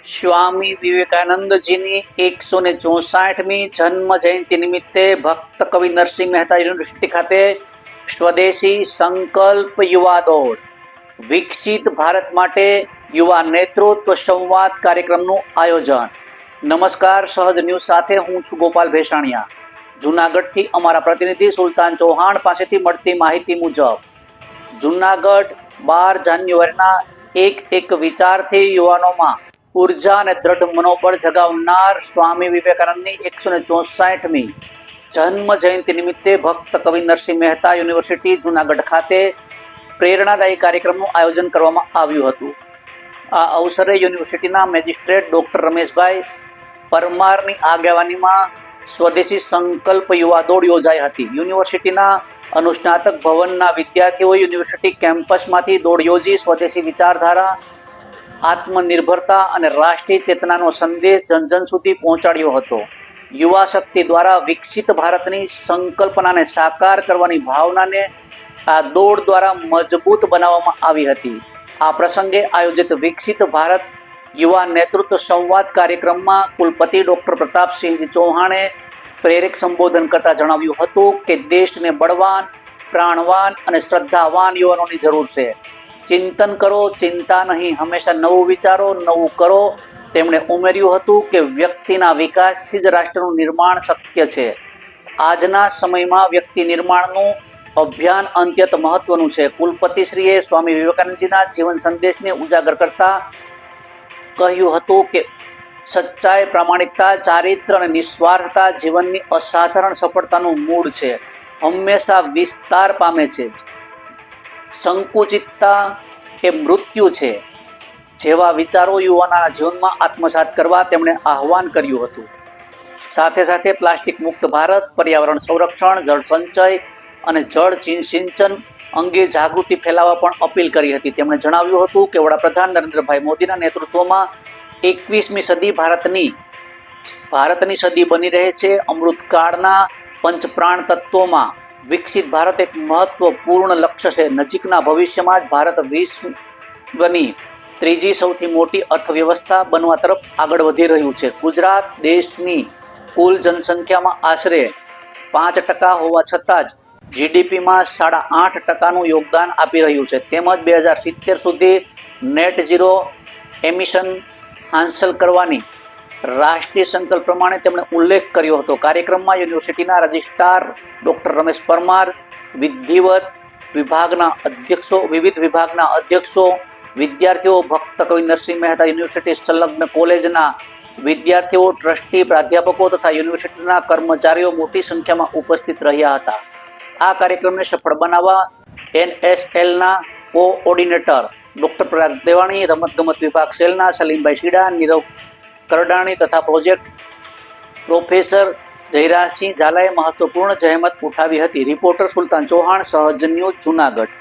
સ્વામી વિવેકાનંદજીની 164મી જન્મ જયંતિ નિમિત્તે ભક્ત કવિ નરસિંહ મહેતા યુનિવર્સિટી ખાતે સ્વદેશી સંકલ્પ યુવા દોડ, વિકસિત ભારત માટે યુવા નેતૃત્વ સંવાદ કાર્યક્રમનું આયોજન. નમસ્કાર, સહજ ન્યૂઝ સાથે હું છું ગોપાલ ભેસાણિયા. જૂનાગઢથી અમારા પ્રતિનિધિ સુલતાન ચૌહાણ પાસેથી મળતી માહિતી મુજબ જૂનાગઢ 12 જાન્યુઆરીના એક વિચારથી યુવાનોમાં ઉર્જા અને દ્રઢ મનોબળ જગાવનાર સ્વામી વિવેકાનંદની 164મી જન્મ જયંતિ નિમિત્તે ભક્ત કવિ નરસિંહ મહેતા યુનિવર્સિટી જૂનાગઢ ખાતે પ્રેરણાદાયી કાર્યક્રમનું આયોજન કરવામાં આવ્યું હતું. આ અવસરે યુનિવર્સિટીના મેજિસ્ટ્રેટ ડોક્ટર રમેશભાઈ પરમારની આગેવાનીમાં સ્વદેશી સંકલ્પ યુવા દોડ યોજાઈ હતી. યુનિવર્સિટીના અનુસ્નાતક ભવનના વિદ્યાર્થીઓ યુનિવર્સિટી કેમ્પસમાંથી દોડ યોજી સ્વદેશી વિચારધારા, આત્મનિર્ભરતા અને રાષ્ટ્રીય ચેતનાનો સંદેશ જન સુધી પહોંચાડ્યો હતો. યુવા શક્તિ દ્વારા વિકસિત ભારતની સંકલ્પનાને સાકાર કરવાની ભાવનાને આ દોડ દ્વારા મજબૂત બનાવવામાં આવી હતી. આ પ્રસંગે આયોજિત વિકસિત ભારત યુવા નેતૃત્વ સંવાદ કાર્યક્રમમાં કુલપતિ ડોક્ટર પ્રતાપસિંહજી ચૌહાણે પ્રેરક સંબોધન કરતા જણાવ્યું હતું કે દેશને બળવાન, પ્રાણવાન અને શ્રદ્ધાવાન યુવાનોની જરૂર છે. ચિંતન કરો, ચિંતા નહીં, હંમેશા નવું વિચારો, નવું કરો. તેમણે ઉમેર્યું હતું કે વ્યક્તિના વિકાસથી જ રાષ્ટ્રનું નિર્માણ શક્ય છે. આજના સમયમાં વ્યક્તિ નિર્માણનું અભિયાન અત્યંત મહત્વનું છે. કુલપતિશ્રીએ સ્વામી વિવેકાનંદજીના જીવન સંદેશને ઉજાગર કરતા કહ્યું હતું કે સચ્ચાઈ, પ્રામાણિકતા, ચારિત્ર્ય અને નિસ્વાર્થતા જીવનની અસાધારણ સફળતાનું મૂળ છે. હંમેશા વિસ્તાર પામે છે. સંકુચિતતા એ મૃત્યુ છે જેવા વિચારો યુવાનોના જીવનમાં આત્મસાત કરવા તેમણે આહ્વાન કર્યું હતું. સાથે સાથે પ્લાસ્ટિક મુક્ત ભારત, પર્યાવરણ સંરક્ષણ, જળ સંચય અને જળ સિંચન અંગે જાગૃતિ ફેલાવવા પણ અપીલ કરી હતી. તેમણે જણાવ્યું હતું કે વડાપ્રધાન નરેન્દ્રભાઈ મોદીના નેતૃત્વમાં 21મી સદી ભારતની સદી બની રહે છે. અમૃતકાળના પંચપ્રાણ તત્વોમાં વિકસિત ભારત એક મહત્વપૂર્ણ લક્ષ્ય છે. નજીકના ભવિષ્યમાં જ ભારત વિશ્વની ત્રીજી સૌથી મોટી અર્થવ્યવસ્થા બનવા તરફ આગળ વધી રહ્યું છે. ગુજરાત દેશની કુલ જનસંખ્યામાં આશરે 5% હોવા છતાં જ જીડીપીમાં 8.5%નું યોગદાન આપી રહ્યું છે. તેમજ 2070 સુધી નેટ ઝીરો એમિશન હાંસલ કરવાની રાષ્ટ્રીય સંકલ્પ પ્રમાણે તેમણે ઉલ્લેખ કર્યો હતો. કાર્યક્રમમાં યુનિવર્સિટીના રજિસ્ટ્રાર ડોક્ટર રમેશ પરમાર, વિધિવત વિવિધ વિભાગના અધ્યક્ષો, વિદ્યાર્થીઓ, ભક્ત કવિ નરસિંહ મહેતા યુનિવર્સિટી સંલગ્ન કોલેજના વિદ્યાર્થીઓ, ટ્રસ્ટી, પ્રાધ્યાપકો તથા યુનિવર્સિટીના કર્મચારીઓ મોટી સંખ્યામાં ઉપસ્થિત રહ્યા હતા. આ કાર્યક્રમને સફળ બનાવવા NSLના કોઓર્ડિનેટર ડોક્ટર પરાગ દેવાણી, રમતગમત વિભાગ સેલના સલીમભાઈ શીડા, નીરવ કરડાણી તથા પ્રોજેક્ટ પ્રોફેસર જયરાજસિંહ ઝાલાએ મહત્વપૂર્ણ જહેમત ઉઠાવી હતી. રિપોર્ટર સુલતાન ચૌહાણ, સહજ ન્યૂઝ, જૂનાગઢ.